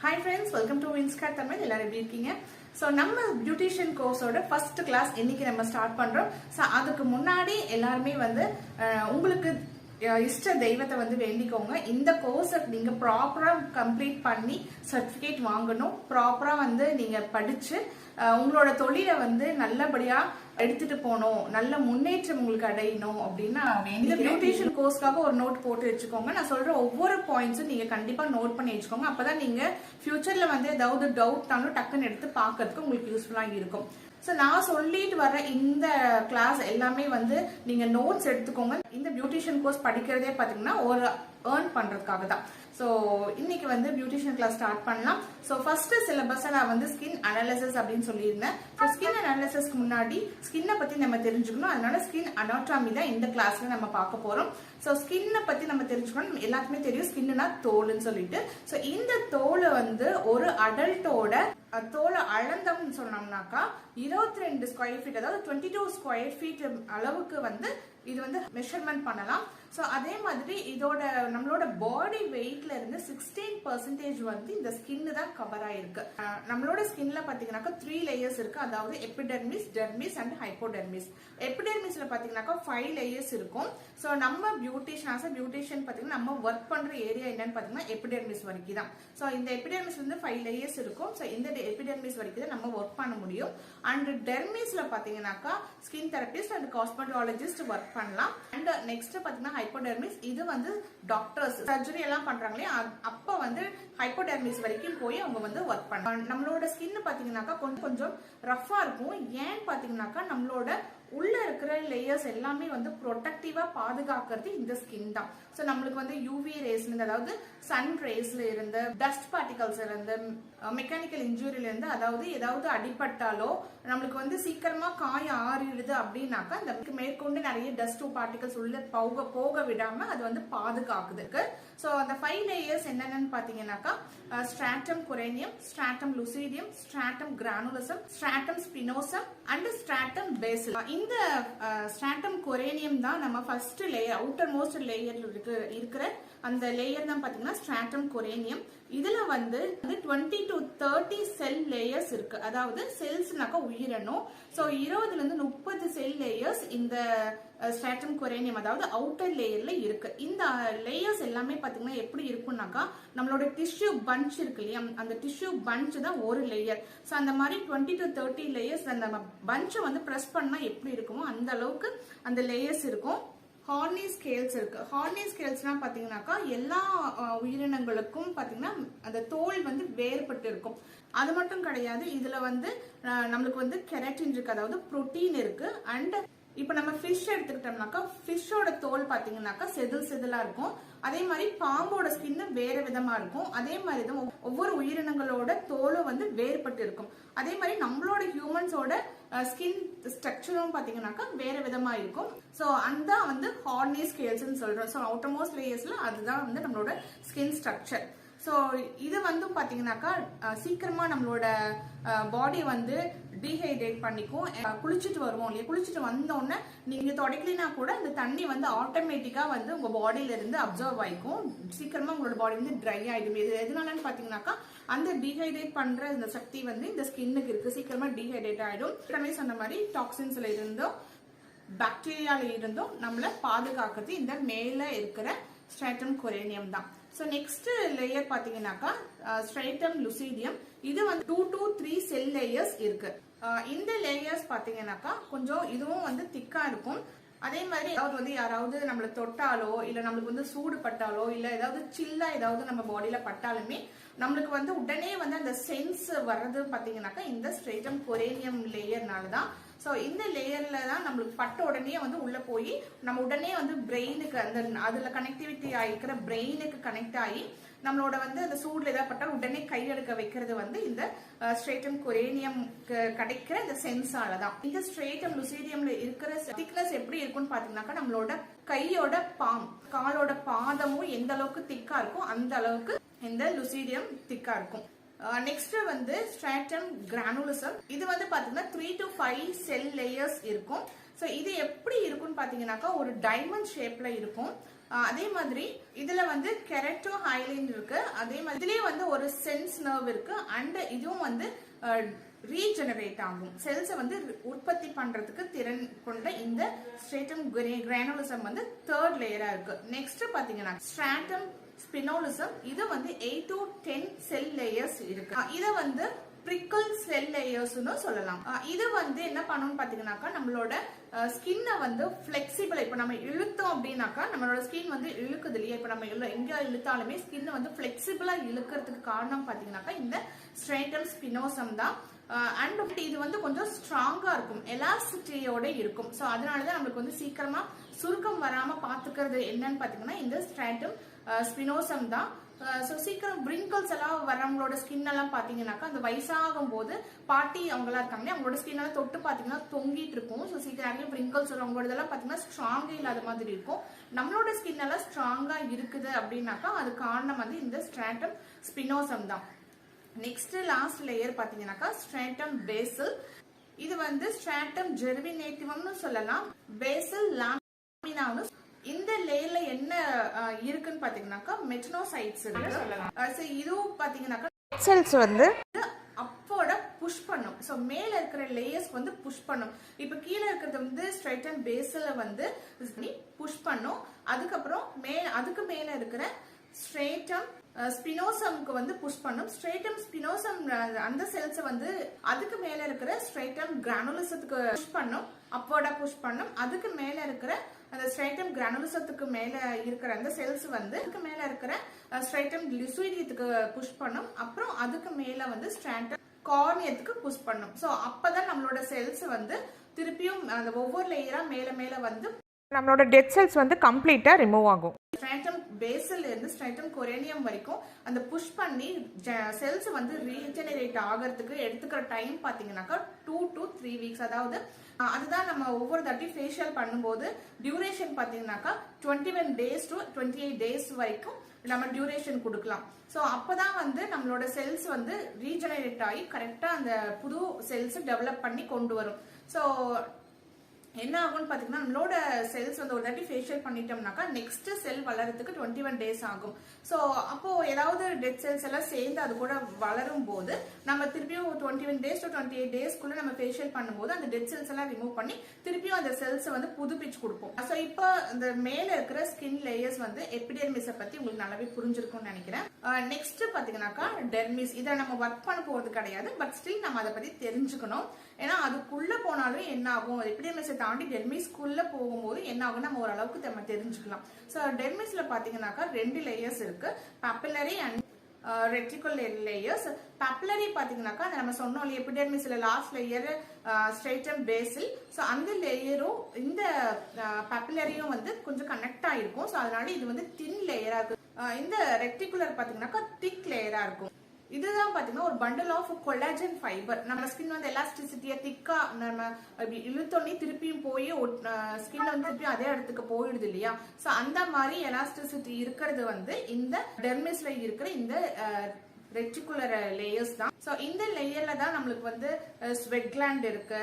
Hi friends, welcome to Winscar Tamil. எல்லாரும் எப்படி இருக்கீங்க? So நம்ம பியூட்டிஷியன் கோர்ஸோட ஃபர்ஸ்ட் கிளாஸ் இன்னைக்கு நம்ம ஸ்டார்ட் பண்றோம். So அதுக்கு முன்னாடி எல்லாரும் வந்து உங்களுக்கு இஷ்ட தெய்வத்தை வந்து வேண்டிக்கோங்க. இந்த கோர்ஸை நீங்க ப்ராப்பரா கம்ப்ளீட் பண்ணி சர்டிபிகேட் வாங்கணும். ப்ராப்பரா வந்து நீங்க படிச்சு உங்களோட தொழிலை வந்து நல்லபடியா எடுத்துட்டு போகணும், நல்ல முன்னேற்றம் உங்களுக்கு அடையணும் அப்படின்னா இந்த பியூட்டிஷியன் கோர்ஸ்க்காக ஒரு நோட் போட்டு வச்சுக்கோங்க. நான் சொல்ற ஒவ்வொரு பாயிண்ட்ஸும் நீங்க கண்டிப்பா நோட் பண்ணி வச்சுக்கோங்க. அப்பதான் நீங்க ஃபியூச்சர்ல வந்து ஏதாவது டவுட்னாலும் டக்குன்னு எடுத்து பார்க்கறதுக்கு உங்களுக்கு யூஸ்ஃபுல்லா இருக்கும். ஸோ நான் சொல்லிட்டு வர இந்த கிளாஸ் எல்லாமே வந்து நீங்க நோட்ஸ் எடுத்துக்கோங்க. இந்த பியூட்டிஷியன் கோர்ஸ் படிக்கிறதே பாத்தீங்கன்னா ஒரு ஏர்ன் பண்றதுக்காக தான். ஸோ இன்னைக்கு வந்து பியூட்டிஷியன் கிளாஸ் ஸ்டார்ட் பண்ணலாம். ஸோ ஃபர்ஸ்ட் சிலபஸை நான் வந்து ஸ்கின் அனாலிசிஸ் அப்படின்னு சொல்லியிருந்தேன். ஸோ ஸ்கின் அனாலிசிஸ்க்கு முன்னாடி ஸ்கின்னை பத்தி நம்ம தெரிஞ்சுக்கணும். அதனால ஸ்கின் அனாட்டமி தான் இந்த கிளாஸ்ல நம்ம பார்க்க போறோம். ஸோ ஸ்கின்னை பத்தி நம்ம தெரிஞ்சுக்கணும். எல்லாத்துக்குமே தெரியும் ஸ்கின்னா தோல்னு சொல்லிட்டு. ஸோ இந்த தோலை வந்து ஒரு அடல்ட்டோட தோலை அளந்தம்னு சொன்னோம்னாக்கா 22 ஸ்கொயர் ஃபீட், அதாவது 22 ஸ்கொயர் ஃபீட் அளவுக்கு வந்து இது வந்து மெஷர்மெண்ட் பண்ணலாம். ஸோ அதே மாதிரி இதோட நம்மளோட பாடி வெயிட்ல இருந்து 16% வந்து இந்த ஸ்கின் தான் கவர் ஆயிருக்கு. நம்மளோட ஸ்கின்ல பாத்தீங்கன்னாக்கா 3 லேயர்ஸ் இருக்கு. அதாவது எபிடெர்மிஸ், டெர்மிஸ் அண்ட் ஹைப்போடெர்மிஸ். எபிடெர்மிஸ்ல பாத்தீங்கன்னாக்கா 5 லேயர்ஸ் இருக்கும். ஸோ நம்ம பியூட்டிஷியன் பாத்தீங்கன்னா நம்ம ஒர்க் பண்ற ஏரியா என்னன்னு பாத்தீங்கன்னா எபிடெர்மிஸ் வரைக்கும் தான். ஸோ இந்த எபிடெர்மிஸ் வந்து 5 லேயர்ஸ் இருக்கும். ஸோ இந்த எபிடெர்மிஸ் வரைக்கும் தான் நம்ம ஒர்க் பண்ண முடியும். அண்ட் டெர்மிஸ்ல பாத்தீங்கன்னாக்கா skin therapist and cosmetologist work பண்ணலாம். அண்ட் நெக்ஸ்ட் பாத்தீங்கன்னா ஹைப்போடெர்மிஸ், இது வந்து டாக்டர்ஸ் சர்ஜரி எல்லாம் பண்றாங்களே அப்ப வந்து ஹைப்போடெர்மிஸ் வரைக்கும் போய் அவங்க வந்து ஒர்க் பண்ணலாம். நம்மளோட ஸ்கின் பாத்தீங்கன்னாக்கா கொஞ்சம் ரஃபா இருக்கும். ஏன்னு பாத்தீங்கன்னாக்கா நம்மளோட உள்ள இருக்கிற லேயர்ஸ் எல்லாமே வந்து ப்ரொடெக்டிவா பாதுகாக்கிறது இந்த ஸ்கின் தான். ஸோ நம்மளுக்கு வந்து யூவி ரேஸ்ல இருந்து, அதாவது சன் ரேஸ்ல இருந்து, டஸ்ட் பார்ட்டிகல்ஸ் இருந்து, மெக்கானிக்கல் இன்ஜுரியில இருந்து, அதாவது ஏதாவது அடிபட்டாலோ நம்மளுக்கு வந்து சீக்கிரமா காய ஆறிடுது அப்படின்னாக்கா இந்த மேற்கொண்டு நிறைய டஸ்ட் பார்ட்டிகல்ஸ் உள்ள போக விடாம அது வந்து பாதுகாக்குதுக்கு. ஸோ அந்த 5 லேயர்ஸ் என்னென்னு பாத்தீங்கன்னாக்கா stratum corneum, stratum lucidum, stratum granulosum, stratum spinosum and stratum basale. இந்த ஸ்ட்ராட்டம் கொரேனியம் தான் நம்ம ஃபர்ஸ்ட் லேயர், அவுட்டர் மோஸ்ட் லேயர்ல இருக்கிற அந்த லேயர் தான் பாத்தீங்கன்னா ஸ்ட்ராட்டம் கொரேனியம். இதுல வந்து 20 to 30 செல் லேயர்ஸ் இருக்கு. அதாவது செல்ஸ்னாக்கா உயிரணும். சோ 20 இருந்து 30 செல் லேயர்ஸ் இந்த ஸ்ட்ராட்டம் கொரேனியம், அதாவது அவுட்டர் லேயர்ல இருக்கு. இந்த லேயர்ஸ் எல்லாமே பாத்தீங்கன்னா எப்படி இருக்கும்னாக்கா நம்மளோட டிஷ்யூ பஞ்ச் இருக்கு இல்லையா, அந்த டிஷ்யூ பஞ்ச் தான் ஒரு லேயர். சோ அந்த மாதிரி 20 to 30 லேயர்ஸ் அந்த பஞ்சை வந்து பிரஸ் பண்ணா எப்படி இருக்குமோ அந்த அளவுக்கு அந்த லேயர்ஸ் இருக்கும். ஹார்னி ஸ்கேல்ஸ் இருக்கு. ஹார்னி ஸ்கேல்ஸ்னா பாத்தீங்கன்னாக்கா எல்லா உயிரினங்களுக்கும் பாத்தீங்கன்னா அந்த தோல் வந்து வேறுபட்டு இருக்கும். அது மட்டும் கிடையாது, இதுல வந்து நம்மளுக்கு வந்து கெரட்டின் இருக்கு, அதாவது புரோட்டீன் இருக்கு. அண்ட் இப்ப நம்ம ஃபிஷ் எடுத்துக்கிட்டோம்னாக்கா ஃபிஷ்ஷோட தோல் பாத்தீங்கன்னாக்கா செதிலா இருக்கும். அதே மாதிரி பாம்போட ஸ்கின் வேற விதமா இருக்கும். அதே மாதிரி தான் ஒவ்வொரு உயிரினங்களோட தோலும் வந்து வேறுபட்டு இருக்கும். அதே மாதிரி நம்மளோட ஹியூமன்ஸோட ஸ்கின் ஸ்ட்ரக்சரும் பாத்தீங்கன்னாக்கா வேற விதமா இருக்கும். சோ அந்த வந்து ஹார்னி ஸ்கேல்ஸ் சொல்றோம். சோ அவுட்டர் மோஸ்ட் லேயர்ஸ்ல அதுதான் வந்து நம்மளோட ஸ்கின் ஸ்ட்ரக்சர். ஸோ இது வந்து பாத்தீங்கன்னாக்கா சீக்கிரமா நம்மளோட பாடி வந்து டீஹைட்ரேட் பண்ணிக்கும். குளிச்சுட்டு வருவோம் இல்லையா, குளிச்சுட்டு வந்தோடனே நீங்க தொடக்கலினா கூட இந்த தண்ணி வந்து ஆட்டோமேட்டிக்கா வந்து உங்க பாடியில இருந்து அப்சர்வ் ஆயிக்கும். சீக்கிரமா உங்களோட பாடி வந்து ட்ரை ஆயிடும். இது எதனாலன்னு பாத்தீங்கன்னாக்கா அந்த டீஹைட்ரேட் பண்ற இந்த சக்தி வந்து இந்த ஸ்கின்னுக்கு இருக்கு. சீக்கிரமா டீஹைட்ரேட் ஆயிடும். சொன்ன மாதிரி டாக்ஸின்ஸ்ல இருந்தும் பாக்டீரியால இருந்தும் நம்மள பாதுகாக்கிறது இந்த மேல இருக்கிற ஸ்ட்ராட்டம் கொரேனியம் தான். சோ நெக்ஸ்ட் லேயர் பாத்தீங்கன்னாக்கா ஸ்ட்ராட்டம் லுசிடியம். இது வந்து 2 to 3 செல் லேயர்ஸ் இருக்கு. இந்த லேயர்ஸ் பாத்தீங்கன்னாக்கா கொஞ்சம் இதுவும் வந்து திக்கா இருக்கும். அதே மாதிரி ஏதாவது வந்து யாராவது நம்மள தொட்டாலோ இல்ல நம்மளுக்கு வந்து சூடு பட்டாலோ இல்ல ஏதாவது சில்லா ஏதாவது நம்ம பாடியில பட்டாலுமே நம்மளுக்கு வந்து உடனே வந்து அந்த சென்ஸ் வர்றது பாத்தீங்கன்னாக்கா இந்த ஸ்ட்ராட்டம் கொரேனியம் லேயர்னாலதான். சோ இந்த லேயர்ல தான் நம்மளுக்கு பட்ட உடனே வந்து உள்ள போய் நம்ம உடனே வந்து பிரெயினுக்கு அந்த அதுல கனெக்டிவிட்டி ஆகிக்கிற பிரெயினுக்கு கனெக்ட் ஆகி நம்மளோட வந்து அந்த சூடுல ஏதாவது பட்டா உடனே கையெடுக்க வைக்கிறது வந்து இந்த ஸ்ட்ராட்டம் கொரேனியம் கிடைக்கிற இந்த சென்ஸாலதான். இந்த ஸ்ட்ராட்டம் லுசிடியம்ல இருக்கிற திக்னஸ் எப்படி இருக்கும்னு பாத்தீங்கன்னாக்கா நம்மளோட கையோட காலோட பாதமும் எந்த அளவுக்கு திக்கா இருக்கும் அந்த அளவுக்கு இந்த லுசிடியம் திக்கா இருக்கும். நெக்ஸ்ட் வந்து ஸ்ட்ராட்டம் கிரானுலசம். இது வந்து பாத்தீங்கன்னா 3 to 5 செல் லேயர்ஸ் இருக்கும். சோ இது எப்படி இருக்கும்னு பாத்தீங்கன்னாக்கா ஒரு டைமண்ட் ஷேப்ல இருக்கும். அதே மாதிரி இதுல வந்து கெரட்டோ ஹைலைன் இருக்கு. அதே மாதிரி இதுலயே வந்து ஒரு சென்ஸ் நர்வ் இருக்கு. அண்ட் இதுவும் வந்து ரீஜெனரேட் ஆகும். செல்ஸை வந்து உற்பத்தி பண்றதுக்கு திறன் கொண்ட இந்த ஸ்ட்ரேட்டம் கிரானுலிசம் வந்து தேர்ட் லேயரா இருக்கு. நெக்ஸ்ட் பாத்தீங்கன்னா ஸ்ட்ராட்டம் ஸ்பினோலிசம். இது வந்து 8 to 10 செல் லேயர்ஸ் இருக்கு. இத வந்து பிரிக்கல் செல் லேயர்ஸ்னு சொல்லலாம். இது வந்து என்ன பண்ணணும்னு பாத்தீங்கன்னாக்கா நம்மளோட ஸ்கின்னை வந்து பிளெக்சிபிள், இப்ப நம்ம இழுத்தோம் அப்படின்னாக்கா நம்மளோட ஸ்கின் வந்து இழுக்குது இல்லையா, இப்ப நம்ம எங்க இழுத்தாலுமே ஸ்கின் வந்து பிளெக்சிபிளா இழுக்கிறதுக்கு காரணம் பாத்தீங்கன்னாக்கா இந்த ஸ்ட்ரேட்டம் ஸ்பினோசம் தான். அண்ட் இது வந்து கொஞ்சம் ஸ்ட்ராங்கா இருக்கும், எலாஸ்டியோட இருக்கும். ஸோ அதனாலதான் நம்மளுக்கு வந்து சீக்கிரமா சுருக்கம் வராம பாத்துக்கிறது என்னன்னு பாத்தீங்கன்னா இந்த ஸ்ட்ராட்டம் ஸ்பினோசம் தான். ஸோ சீக்கிரம் பிரிங்கிள்ஸ் எல்லாம் வரவங்களோட ஸ்கின் எல்லாம் பாத்தீங்கன்னாக்கா அந்த வயசாகும் போது பாட்டி அவங்களா இருக்காங்க, அவங்களோட ஸ்கின் எல்லாம் தொட்டு பாத்தீங்கன்னா தொங்கிட்டு இருக்கும். ஸோ சீக்கிரம் பிரிங்கிள்ஸ் அவங்களோட இதெல்லாம் பாத்தீங்கன்னா ஸ்ட்ராங்கா இல்லாத மாதிரி இருக்கும். நம்மளோட ஸ்கின் எல்லாம் ஸ்ட்ராங்கா இருக்குது அப்படின்னாக்கா அது காரணம் வந்து இந்த ஸ்ட்ராட்டம் ஸ்பினோசம் தான். நெக்ஸ்ட் லாஸ்ட் லேயர் பாத்தீங்கன்னாக்கா ஸ்ட்ராட்டம் பேசல். இது வந்து ஸ்ட்ராட்டம் ஜெர்மினேட்டிவம்னு சொல்லலாம், பேசல் லாமினான்னு. இந்த லேயர்ல என்ன இருக்குன்னு பாத்தீங்கன்னாக்கா மெட்டனோசைட்ஸ் சொல்லலாம். இதுவும் பாத்தீங்கன்னாக்கா செல்ஸ் வந்து அப்போட புஷ் பண்ணும். சோ மேல இருக்கிற லேயர்ஸ் வந்து புஷ் பண்ணும். இப்ப கீழே இருக்கிறது வந்து ஸ்ட்ரைட்டம் பேசல வந்து புஷ் பண்ணும். அதுக்கப்புறம் அதுக்கு மேல இருக்கிற ஸ்ட்ரேட்டம் ஸ்பினோசம்க்கு வந்து புஷ் பண்ணும். ஸ்ட்ரேட்டம் ஸ்பினோசம் அந்த செல்ஸ் வந்து அதுக்கு மேல இருக்கிற ஸ்ட்ரேட்டம் கிரானுலிசத்துக்கு புஷ் பண்ணும், அப்போட புஷ் பண்ணும். அதுக்கு மேல இருக்கிற அந்த ஸ்ட்ரேட்டம் கிரானுலிசத்துக்கு மேல இருக்கிற அந்த செல்ஸ் வந்து அதுக்கு மேல இருக்கிற ஸ்ட்ரேட்டம் லுசிடியத்துக்கு புஷ் பண்ணும். அப்புறம் அதுக்கு மேல வந்து ஸ்ட்ராட்டம் கார்னியத்துக்கு புஷ் பண்ணும். சோ அப்பதான் நம்மளோட செல்ஸ் வந்து திருப்பியும் அந்த ஒவ்வொரு லேயரா மேல மேல வந்து நம்மளோட டெட் செல்ஸ் வந்து கம்ப்ளீட்டா ரிமூவ் ஆகும். ஸ்ட்ராட்டம் பேசல்ல இருந்து ஸ்ட்ராட்டம் கொரேனியம் வரைக்கும் அந்த புஷ் பண்ணி செல்ஸ் வந்து ரீஜெனரேட் ஆகிறதுக்கு எடுத்துக்கிற டைம் பாத்தீங்கன்னாக்கா 2 to 3 வீக்ஸ். அதாவது அதுதான் நம்ம ஒவ்வொரு தாட்டி ஃபேஷியல் பண்ணும்போது டியூரேஷன் பாத்தீங்கன்னாக்கா 21 days to 28 days வரைக்கும் நம்ம டியூரேஷன் கொடுக்கலாம். ஸோ அப்பதான் வந்து நம்மளோட செல்ஸ் வந்து ரீஜெனரேட் ஆகி கரெக்டா அந்த புது செல்ஸ் டெவலப் பண்ணி கொண்டு வரும். ஸோ என்ன ஆகும்னு பாத்தீங்கன்னா நம்மளோட செல்ஸ் வந்து ஒரு தாட்டி ஃபேஷியல் பண்ணிட்டோம்னாக்கா நெக்ஸ்ட் செல் வளர்றதுக்கு 21 days ஆகும். ஸோ அப்போ ஏதாவது டெட் செல்ஸ் எல்லாம் சேர்ந்து அது கூட வளரும் போது நம்ம திருப்பியும் 21 days to 28 daysக்குள்ள நம்ம ஃபேஷியல் பண்ணும்போது அந்த டெட் செல்ஸ் எல்லாம் ரிமூவ் பண்ணி திருப்பியும் அந்த செல்ஸ் வந்து புதுப்பிச்சு கொடுப்போம். ஸோ இப்போ இந்த மேல இருக்கிற ஸ்கின் லேயர்ஸ் வந்து எபிடெர்மிஸை பத்தி உங்களுக்கு நல்லாவே புரிஞ்சிருக்கும்னு நினைக்கிறேன். நெக்ஸ்ட் பாத்தீங்கன்னாக்கா டெர்மிஸ். இதை நம்ம ஒர்க் பண்ண போறது கிடையாது, பட் ஸ்டில் நம்ம அதை பத்தி தெரிஞ்சுக்கணும். ஏன்னா அதுக்குள்ள போனாலும் என்ன ஆகும், எபிடெர்மிஸை தாண்டி டெர்மிஸ்க்குள்ள போகும்போது என்ன ஆகும் நம்ம ஓரளவுக்கு நம்ம தெரிஞ்சுக்கலாம். ஸோ டெர்மிஸ்ல பாத்தீங்கன்னாக்கா 2 லேயர்ஸ் இருக்கு, பாப்புலரி அண்ட் ரெட்டிகுலர் லேயர்ஸ். பாப்புலரி பாத்தீங்கன்னாக்கா நம்ம சொன்னோம் எபிடெர்மிஸ்ல லாஸ்ட் லேயர் ஸ்ட்ரைட்டம் பேசல். ஸோ அந்த லேயரும் இந்த பாப்புலரியும் வந்து கொஞ்சம் கனெக்ட் ஆயிருக்கும். ஸோ அதனால இது வந்து தின் லேயரா இருக்கு. இந்த ரெட்டிகுலர் பாத்தீங்கன்னாக்கா திக் லேயரா இருக்கும். இதுதான் பாத்தீங்கன்னா ஒரு பண்டில் ஆஃப் கொலாஜன் ஃபைபர். நம்ம ஸ்கின் வந்து எலாஸ்டிசிட்டியா திக்கா நம்ம இழுத்தோடனே திருப்பியும் போய் ஸ்கின் வந்து திருப்பியும் அதே இடத்துக்கு போயிடுது இல்லையா. சோ அந்த மாதிரி எலாஸ்டிசிட்டி இருக்கிறது வந்து இந்த டெர்மிஸ்ல இருக்கிற இந்த ரெட்டிகுலர் லேயர்ஸ் தான். சோ இந்த லேயர்ல தான் நம்மளுக்கு வந்து ஸ்வெட் கிளாண்ட் இருக்கு,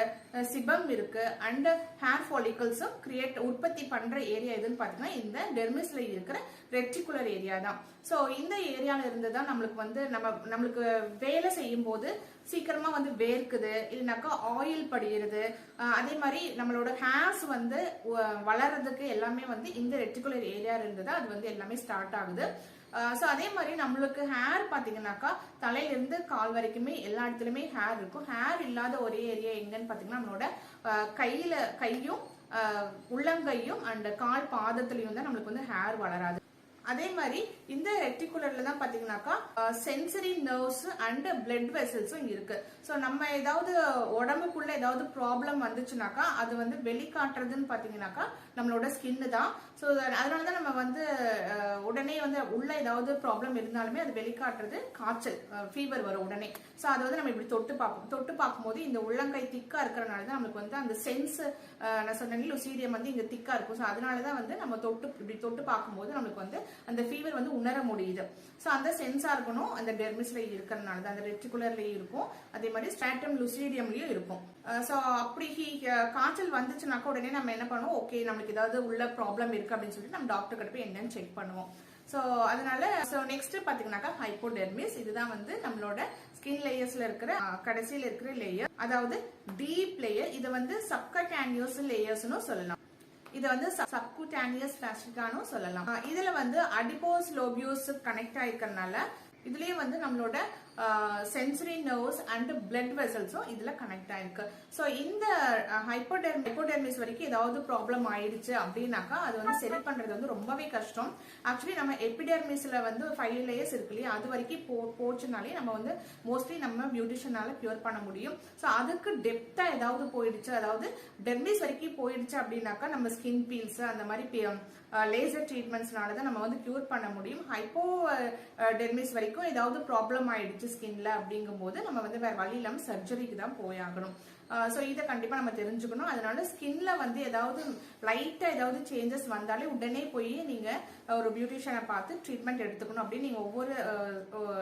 சிபம் இருக்கு, அண்ட் ஹேர் ஃபாலிகல்ஸும் கிரியேட் உற்பத்தி பண்ற ஏரியா எதுன்னு பாத்தீங்கன்னா இந்த டெர்மிஸ்ல இருக்கிற ரெட்டிகுலர் ஏரியா தான். சோ இந்த ஏரியால இருந்து தான் நம்மளுக்கு வந்து நம்மளுக்கு வேலை செய்யும் போது சீக்கிரமா வந்து வேர்க்குது, இல்லைனாக்கா ஆயில் படிகிறது, அதே மாதிரி நம்மளோட ஹேர்ஸ் வந்து வளர்றதுக்கு எல்லாமே வந்து இந்த ரெட்டிகுலர் ஏரியால இருந்து தான் அது வந்து எல்லாமே ஸ்டார்ட் ஆகுது. ஸோ அதே மாதிரி நம்மளுக்கு ஹேர் பார்த்தீங்கன்னாக்கா தலையிலிருந்து கால் வரைக்குமே எல்லா இடத்துலையுமே ஹேர் இருக்கும். ஹேர் இல்லாத ஒரே ஏரியா எங்கன்னு பார்த்தீங்கன்னா நம்மளோட கையும் உள்ளங்கையும் அண்ட் கால் பாதத்திலையும் தான் நம்மளுக்கு வந்து ஹேர் வளராது. அதே மாதிரி இந்த ரெட்டிகுலர்ல தான் பாத்தீங்கன்னாக்கா சென்சரி நர்வ்ஸ் அண்ட் பிளட் வெசல்ஸும் இருக்கு. ஸோ நம்ம ஏதாவது உடம்புக்குள்ள ஏதாவது ப்ராப்ளம் வந்துச்சுனாக்கா அது வந்து வெளிக்காட்டுறதுன்னு பாத்தீங்கன்னாக்கா நம்மளோட ஸ்கின்னு தான். ஸோ அதனாலதான் நம்ம வந்து உடனே வந்து உள்ள ஏதாவது ப்ராப்ளம் இருந்தாலுமே அது வெளிக்காட்டுறது காய்ச்சல், ஃபீவர் வரும் உடனே. ஸோ அதை வந்து நம்ம இப்படி தொட்டு பார்ப்போம். தொட்டு பார்க்கும்போது இந்த உள்ளங்கை திக்கா இருக்கிறனால தான் நம்மளுக்கு வந்து அந்த சென்ஸ் நான் சொன்னேன் லுசீரியம் வந்து இங்க திக்கா இருக்கும். ஸோ அதனாலதான் வந்து நம்ம இப்படி தொட்டு பார்க்கும்போது நம்மளுக்கு வந்து அந்த ஃபீவர் வந்து உணர முடியுது. ஸோ அந்த சென்ஸா இருக்கணும் அந்த டெர்மிஸ்ல இருக்கிறதுனால தான், அந்த ரெட்டிகுலர்லயும் இருக்கும், அதே மாதிரி ஸ்ட்ராட்டம் லுசிடியம்லயும் இருக்கும். ஸோ அப்படி காய்ச்சல் வந்துச்சுனாக்கா உடனே நம்ம என்ன பண்ணுவோம், ஓகே நம்மளுக்கு ஏதாவது உள்ள ப்ராப்ளம் இருக்கு அப்படின்னு சொல்லிட்டு நம்ம டாக்டர் கிட்ட போய் என்னன்னு செக் பண்ணுவோம். ஸோ அதனால நெக்ஸ்ட் பாத்தீங்கன்னாக்கா ஹைப்போடெர்மிஸ். இதுதான் வந்து நம்மளோட ஸ்கின் லேயர்ஸ்ல இருக்கிற கடைசியில இருக்கிற லேயர், அதாவது டீப் லேயர். இதை வந்து சப்கட்டானியஸ் லேயர்ஸ்னு சொல்லலாம். இதை வந்து சப்குட்டானியஸ் பிளாஸ்டிகானும் சொல்லலாம். இதுல வந்து அடிபோஸ் லோபியூஸ் கனெக்ட் ஆயிருக்கிறதுனால இதுலயே வந்து நம்மளோட சென்சரி நர்வ்ஸ் அண்ட் பிளட் வெசல்ஸும் இதுல கனெக்ட் ஆயிருக்கு. ஸோ இந்த ஹைப்போடெர்மிஸ் வரைக்கும் ஏதாவது ப்ராப்ளம் ஆயிடுச்சு அப்படின்னாக்கா அது வந்து சரி பண்றது வந்து ரொம்பவே கஷ்டம். ஆக்சுவலி நம்ம எபிடெர்மிஸ்ல வந்து 5 லேயர்ஸ் இருக்கு இல்லையா, அது வரைக்கும் போச்சுனாலே நம்ம வந்து மோஸ்ட்லி நம்ம பியூட்டிஷியனால கியூர் பண்ண முடியும். ஸோ அதுக்கு டெப்தா ஏதாவது போயிடுச்சு, அதாவது டெர்மிஸ் வரைக்கும் போயிடுச்சு அப்படின்னாக்கா நம்ம ஸ்கின் பீல்ஸ் அந்த மாதிரி லேசர் ட்ரீட்மெண்ட்ஸ்னால தான் நம்ம வந்து கியூர் பண்ண முடியும். ஹைப்போ டெர்மிஸ் வரைக்கும் ஏதாவது ப்ராப்ளம் ஆயிடுச்சு ஸ்கின்ல அப்படிங்கும் போது நம்ம வந்து வேற வழி இல்லாம சர்ஜரிக்கு தான் போயாகணும். ஸோ இதை கண்டிப்பா நம்ம தெரிஞ்சுக்கணும். அதனால ஸ்கின்ல வந்து ஏதாவது லைட்டா ஏதாவது சேஞ்சஸ் வந்தாலே உடனே போய் நீங்க ஒரு பியூட்டிஷியனை பார்த்து ட்ரீட்மெண்ட் எடுத்துக்கணும் அப்படின்னு நீங்க ஒவ்வொரு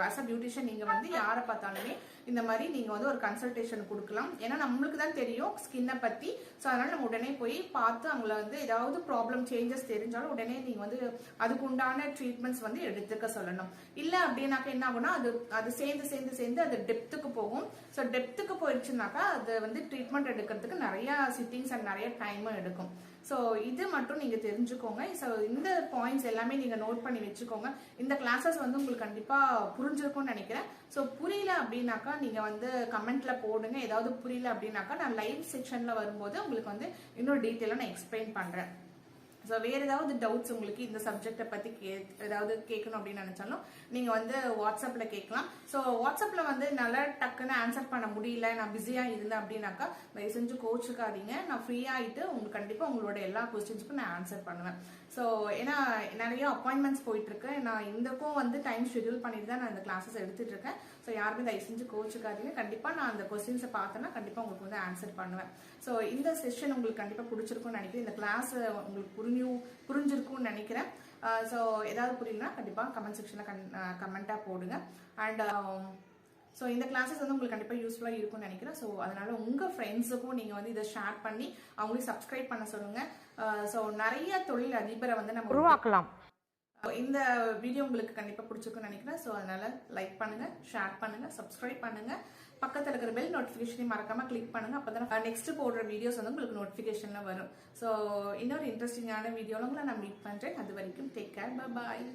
அஸ் அ பியூட்டிஷியன் நீங்க வந்து யாரை பார்த்தாலுமே இந்த மாதிரி நீங்க வந்து ஒரு கன்சல்டேஷன் கொடுக்கலாம். ஏன்னா நம்மளுக்கு தான் தெரியும் ஸ்கின்னை பத்தி. ஸோ அதனால நம்ம உடனே போய் பார்த்து அவங்கள வந்து ஏதாவது ப்ராப்ளம் சேஞ்சஸ் தெரிஞ்சாலும் உடனே நீங்க வந்து அதுக்கு உண்டான ட்ரீட்மெண்ட்ஸ் வந்து எடுத்துக்க சொல்லணும். இல்ல அப்படின்னாக்கா என்ன ஆகும்னா அது சேர்ந்து அது டெப்த்துக்கு போகும். ஸோ டெப்த்துக்கு போயிடுச்சுனாக்கா அது வந்து ட்ரீட்மெண்ட் எடுக்கிறதுக்கு நிறைய சிட்டிங்ஸ் அண்ட் நிறைய டைமும் எடுக்கும். ஸோ இது மட்டும் நீங்க தெரிஞ்சுக்கோங்க. ஸோ இந்த பாயிண்ட்ஸ் எல்லாமே நீங்க நோட் பண்ணி வச்சுக்கோங்க. இந்த கிளாஸஸ் வந்து உங்களுக்கு கண்டிப்பா புரிஞ்சிருக்கும்னு நினைக்கிறேன். ஸோ புரியல அப்படின்னாக்கா நீங்க வந்து கமெண்ட்ல போடுங்க. ஏதாவது புரியல அப்படின்னாக்கா நான் லைவ் செக்ஷன்ல வரும்போது உங்களுக்கு வந்து இன்னொரு டீட்டெயிலாக நான் எக்ஸ்பிளைன் பண்றேன். ஸோ வேற ஏதாவது டவுட்ஸ் உங்களுக்கு இந்த சப்ஜெக்டை பத்தி ஏதாவது கேட்கணும் அப்படின்னு நினைச்சாலும் நீங்க வந்து வாட்ஸ்அப்ல கேட்கலாம். ஸோ வாட்ஸ்அப்ல வந்து நல்லா டக்குன்னு ஆன்சர் பண்ண முடியல, நான் பிஸியா இருந்தேன் அப்படின்னாக்கா தயவு செஞ்சு கோச்சுக்காதீங்க. நான் ஃப்ரீ ஆயிட்டு உங்களுக்கு கண்டிப்பா உங்களோட எல்லா கொஸ்டின்ஸ்க்கும் நான் ஆன்சர் பண்ணுவேன். ஸோ ஏன்னா நிறைய அப்பாயின்மெண்ட்ஸ் போயிட்டு இருக்கு, நான் இந்தக்கும் வந்து டைம் ஷெட்யூல் பண்ணிட்டு தான் நான் இந்த கிளாஸஸ் எடுத்துட்டு இருக்கேன். ஸோ யாருமே தயவு செஞ்சு கோச்சுக்காதீங்க. கண்டிப்பா நான் அந்த கொஸ்டின்ஸை பார்த்தேன்னா கண்டிப்பா உங்களுக்கு வந்து ஆன்சர் பண்ணுவேன். ஸோ இந்த செஷன் உங்களுக்கு கண்டிப்பா பிடிச்சிருக்கும்னு நினைக்கிறேன். இந்த கிளாஸ் உங்களுக்கு புரிஞ்சிருக்கும்னு நினைக்கிறேன். ஸோ ஏதாவது புரியலனா கண்டிப்பா கமெண்ட் செக்ஷன்ல கமெண்டா போடுங்க. அண்ட் ஸோ இந்த கிளாஸஸ் வந்து உங்களுக்கு கண்டிப்பா யூஸ்ஃபுல்லா இருக்கும்னு நினைக்கிறேன். ஸோ அதனால உங்க ஃப்ரெண்ட்ஸுக்கும் நீங்க வந்து இதை ஷேர் பண்ணி அவங்களுக்கு சப்ஸ்கிரைப் பண்ண சொல்லுங்க. ஸோ நிறைய தொழில் அதிபரை வந்து நம்ம உருவாக்கலாம். இந்த வீடியோ உங்களுக்கு கண்டிப்பா பிடிச்சிருக்கும்னு நினைக்கிறேன். ஸோ அதனால லைக் பண்ணுங்க, ஷேர் பண்ணுங்க, சப்ஸ்கிரைப் பண்ணுங்க, பக்கத்தில் இருக்கிற பெல் நோட்டிஃபிகேஷனையும் மறக்காம கிளிக் பண்ணுங்க. அப்பதான் நெக்ஸ்ட் போடுற வீடியோஸ் வந்து உங்களுக்கு நோட்டிஃபிகேஷன்ல வரும். ஸோ இன்னொரு இன்ட்ரெஸ்டிங்கான வீடியோல உங்களை நான் மீட் பண்றேன். அது வரைக்கும் டேக் கேர், பை பாய்.